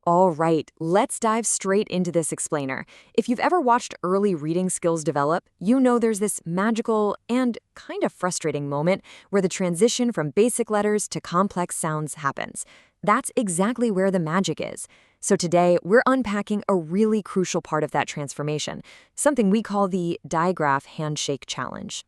All right, let's dive straight into this explainer. If you've ever watched early reading skills develop, you know there's this magical and kind of frustrating moment where the transition from basic letters to complex sounds happens. That's exactly where the magic is. So today, we're unpacking a really crucial part of that transformation, something we call the Digraph Handshake Challenge.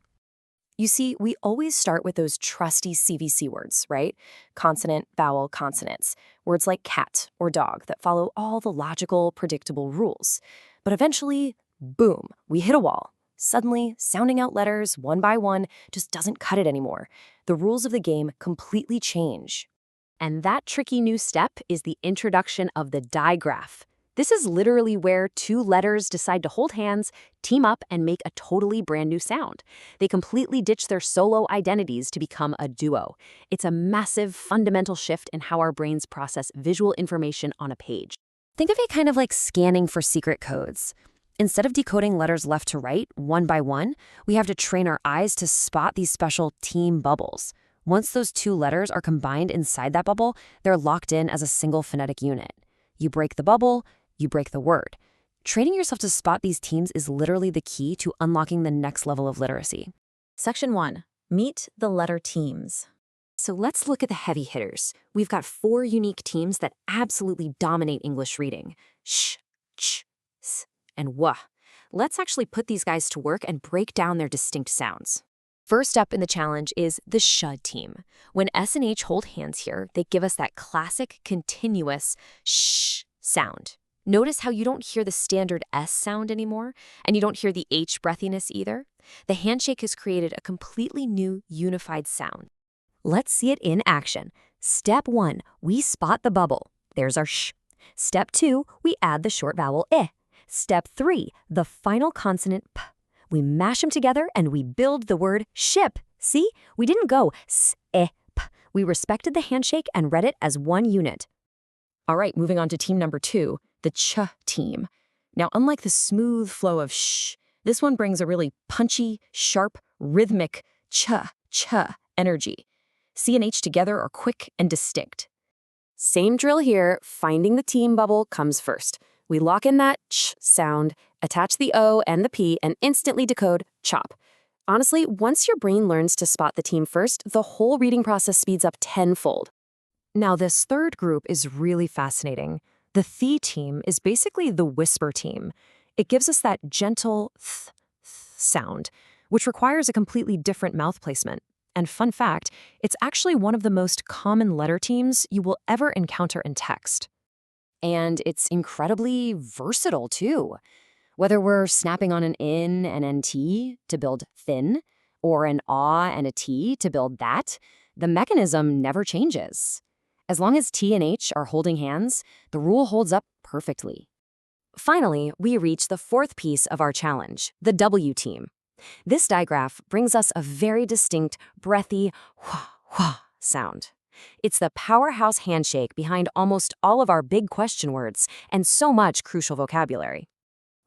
You see, we always start with those trusty CVC words, right? Consonant, vowel, consonants. Words like cat or dog that follow all the logical, predictable rules. But eventually, boom, we hit a wall. Suddenly, sounding out letters one by one just doesn't cut it anymore. The rules of the game completely change. And that tricky new step is the introduction of the digraph. This is literally where two letters decide to hold hands, team up, and make a totally brand new sound. They completely ditch their solo identities to become a duo. It's a massive, fundamental shift in how our brains process visual information on a page. Think of it kind of like scanning for secret codes. Instead of decoding letters left to right, one by one, we have to train our eyes to spot these special team bubbles. Once those two letters are combined inside that bubble, they're locked in as a single phonetic unit. You break the bubble, you break the word. Training yourself to spot these teams is literally the key to unlocking the next level of literacy. Section 1. Meet the letter teams. So let's look at the heavy hitters. We've got 4 unique teams that absolutely dominate English reading. Sh, ch, s, and wah. Let's actually put these guys to work and break down their distinct sounds. First up in the challenge is the sh team. When S and H hold hands here, they give us that classic, continuous sh sound. Notice how you don't hear the standard S sound anymore, and you don't hear the H breathiness either? The handshake has created a completely new, unified sound. Let's see it in action. Step 1, we spot the bubble. There's our sh. Step 2, we add the short vowel I. Step 3, the final consonant p. We mash them together and we build the word ship. See? We didn't go s-e-p. We respected the handshake and read it as one unit. All right, moving on to team number 2, the ch team. Now, unlike the smooth flow of sh, this one brings a really punchy, sharp, rhythmic ch energy. C and H together are quick and distinct. Same drill here, finding the team bubble comes first. We lock in that ch sound, attach the O and the P, and instantly decode chop. Honestly, once your brain learns to spot the team first, the whole reading process speeds up tenfold. Now, this third group is really fascinating. The the team is basically the whisper team. It gives us that gentle th sound, which requires a completely different mouth placement. And fun fact, it's actually one of the most common letter teams you will ever encounter in text. And it's incredibly versatile, too. Whether we're snapping on an N and NT to build thin, or an ah and a T to build that, the mechanism never changes. As long as T and H are holding hands, the rule holds up perfectly. Finally, we reach the fourth piece of our challenge, the W team. This digraph brings us a very distinct, breathy wha wha sound. It's the powerhouse handshake behind almost all of our big question words and so much crucial vocabulary.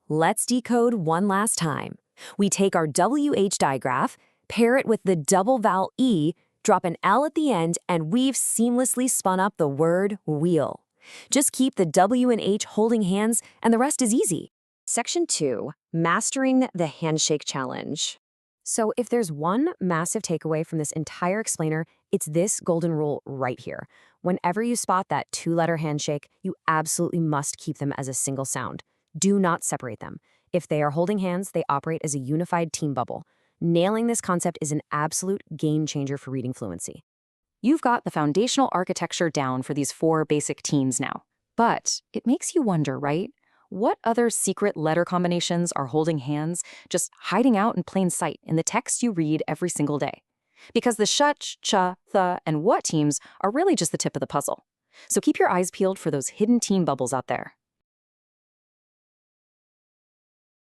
Let's decode one last time. We take our WH digraph, pair it with the double vowel E, drop an L at the end, and we've seamlessly spun up the word wheel. Just keep the W and H holding hands, and the rest is easy. Section 2, Mastering the Handshake Challenge. So if there's one massive takeaway from this entire explainer, it's this golden rule right here. Whenever you spot that 2-letter handshake, you absolutely must keep them as a single sound. Do not separate them. If they are holding hands, they operate as a unified team bubble. Nailing this concept is an absolute game changer for reading fluency. You've got the foundational architecture down for these 4 basic teams now. But it makes you wonder, right? What other secret letter combinations are holding hands, just hiding out in plain sight in the text you read every single day? Because the sh, ch, th, and what teams are really just the tip of the puzzle. So keep your eyes peeled for those hidden team bubbles out there.